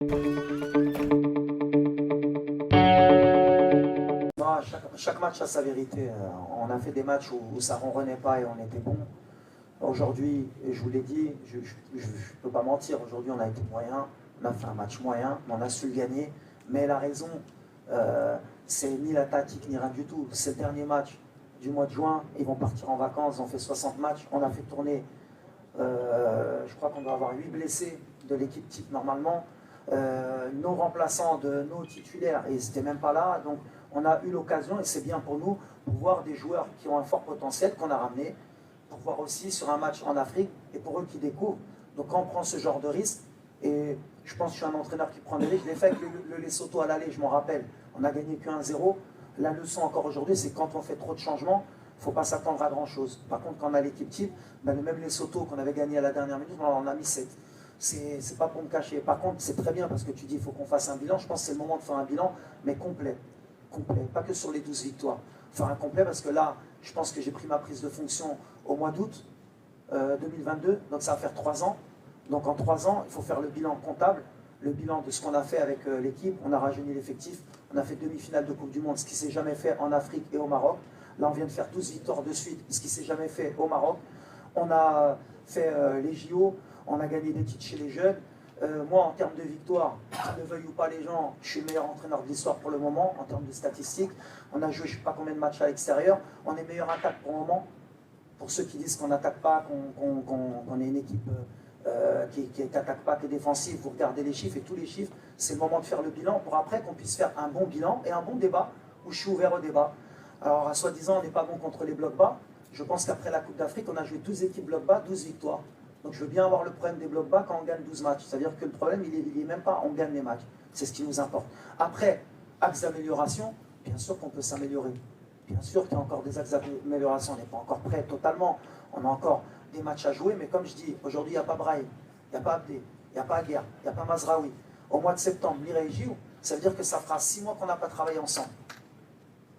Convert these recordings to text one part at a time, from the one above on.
Non, chaque match a sa vérité. On a fait des matchs où ça ne ronronnait pas et on était bon. Aujourd'hui, et je vous l'ai dit, je ne peux pas mentir, aujourd'hui on a été moyen, on a fait un match moyen, on a su le gagner, mais la raison, c'est ni la tactique ni rien du tout. C'est le dernier match du mois de juin, ils vont partir en vacances, on fait 60 matchs, on a fait tourner, je crois qu'on doit avoir 8 blessés de l'équipe type normalement, nos remplaçants de nos titulaires, et ils n'étaient même pas là, donc on a eu l'occasion, et c'est bien pour nous, de voir des joueurs qui ont un fort potentiel qu'on a ramenés, pour voir aussi sur un match en Afrique, et pour eux qui découvrent. Donc quand on prend ce genre de risque, et je pense que je suis un entraîneur qui prend des risques, je l'ai fait avec le Lesotho à l'aller, je m'en rappelle, on a gagné que 1-0. La leçon encore aujourd'hui, c'est quand on fait trop de changements, il ne faut pas s'attendre à grand chose. Par contre, quand on a l'équipe type, ben même les Lesotho qu'on avait gagné à la dernière minute, on en a mis 7. C'est pas pour me cacher. Par contre, c'est très bien parce que tu dis qu'il faut qu'on fasse un bilan. Je pense que c'est le moment de faire un bilan, mais complet. Complet. Pas que sur les 12 victoires. Faire un complet parce que là, je pense que j'ai pris ma prise de fonction au mois d'août 2022. Donc ça va faire 3 ans. Donc en 3 ans, il faut faire le bilan comptable, le bilan de ce qu'on a fait avec l'équipe. On a rajeuni l'effectif. On a fait demi-finale de Coupe du Monde, ce qui ne s'est jamais fait en Afrique et au Maroc. Là, on vient de faire 12 victoires de suite, ce qui ne s'est jamais fait au Maroc. On a fait les JO, on a gagné des titres chez les jeunes. Moi, en termes de victoire, ne veuillent ou pas les gens, je suis le meilleur entraîneur de l'histoire pour le moment, en termes de statistiques. On a joué je ne sais pas combien de matchs à l'extérieur. On est meilleure attaque pour le moment. Pour ceux qui disent qu'on n'attaque pas, qu'on est une équipe qui n'attaque pas, qui est défensive, vous regardez les chiffres et tous les chiffres, c'est le moment de faire le bilan pour après qu'on puisse faire un bon bilan et un bon débat, où je suis ouvert au débat. Alors, à soi-disant, on n'est pas bon contre les blocs bas. Je pense qu'après la Coupe d'Afrique, on a joué 12 équipes blocs bas, 12 victoires. Donc je veux bien avoir le problème des blocs bas quand on gagne 12 matchs. C'est-à-dire que le problème, il n'est même pas on gagne les matchs. C'est ce qui nous importe. Après, axe d'amélioration, bien sûr qu'on peut s'améliorer. Bien sûr qu'il y a encore des axes d'amélioration. On n'est pas encore prêt totalement. On a encore des matchs à jouer. Mais comme je dis, aujourd'hui, il n'y a pas Brahim, il n'y a pas Abdé, il n'y a pas Aguerre, il n'y a pas Mazraoui. Au mois de septembre, Mireille et Gilles, ça veut dire que ça fera 6 mois qu'on n'a pas travaillé ensemble.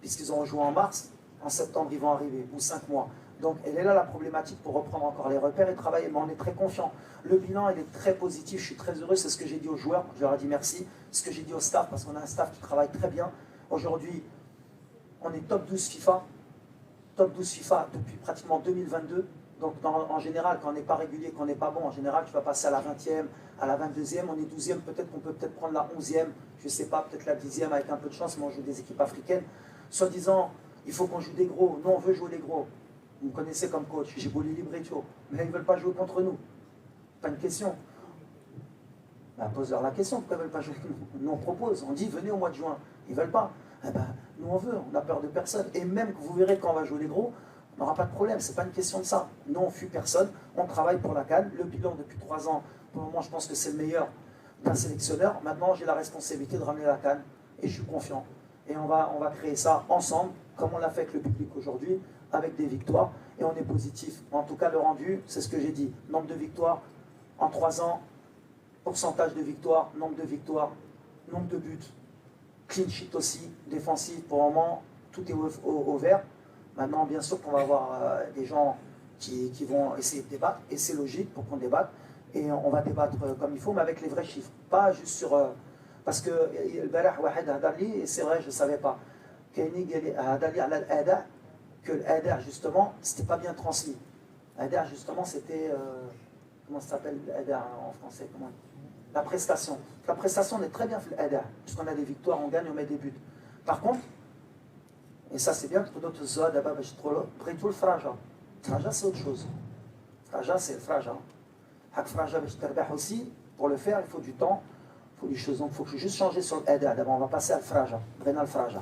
Puisqu'ils ont joué en mars, en septembre, ils vont arriver, ou 5 mois. Donc, elle est là la problématique pour reprendre encore les repères et travailler. Mais on est très confiant. Le bilan, il est très positif. Je suis très heureux. C'est ce que j'ai dit aux joueurs. Je leur ai dit merci. Ce que j'ai dit au staff, parce qu'on a un staff qui travaille très bien. Aujourd'hui, on est top 12 FIFA. Top 12 FIFA depuis pratiquement 2022. Donc, en général, quand on n'est pas régulier, qu'on n'est pas bon, en général, tu vas passer à la 20e, à la 22e. On est 12e. Peut-être qu'on peut prendre la 11e. Je ne sais pas, peut-être la 10e avec un peu de chance, mais on joue des équipes africaines. Soi-disant, il faut qu'on joue des gros. Nous, on veut jouer les gros. Vous me connaissez comme coach, j'ai beau les Libretto, mais ils ne veulent pas jouer contre nous. Pas une question. Ben, pose-leur la question, pourquoi ils ne veulent pas jouer avec nous? Nous on propose, on dit venez au mois de juin. Ils ne veulent pas. Eh ben, nous on veut, on a peur de personne. Et même que vous verrez quand on va jouer les gros, on n'aura pas de problème, c'est pas une question de ça. Nous on fuit personne, on travaille pour la CAN. Le bilan depuis 3 ans, pour le moment je pense que c'est le meilleur d'un sélectionneur. Maintenant j'ai la responsabilité de ramener la CAN et je suis confiant. Et on va créer ça ensemble, comme on l'a fait avec le public aujourd'hui, avec des victoires, et on est positif. En tout cas, le rendu, c'est ce que j'ai dit. Nombre de victoires en 3 ans, pourcentage de victoires, nombre de victoires, nombre de buts, clean sheet aussi, défensif, pour le moment, tout est au vert. Maintenant, bien sûr qu'on va avoir des gens qui vont essayer de débattre, et c'est logique pour qu'on débatte, et on va débattre comme il faut, mais avec les vrais chiffres, pas juste sur... parce que le barah wahed hadali, et c'est vrai, je ne savais pas, que l'adar justement, c'était pas bien transmis. L'adar justement, c'était, comment ça s'appelle l'adar en français, comment? La prestation. La prestation, on est très bien fait l'adar, puisqu'on a des victoires, on gagne, on met des buts. Par contre, et ça c'est bien, parce que d'autres zones, d'abord, le fraja. Fraja, c'est autre chose. Fraja, c'est le fraja. Hak fraja, aussi, pour le faire, il faut du temps, il faut des choses. Donc, il faut juste changer sur l'adar. D'abord, on va passer à le fraja, le fraja.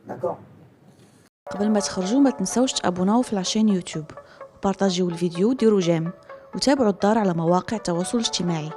D'accord? قبل ما تخرجوا ما تنسوش تابوناو في العشان يوتيوب وبارطاجيو الفيديو وديروا جيم وتابعوا الدار على مواقع التواصل الاجتماعي.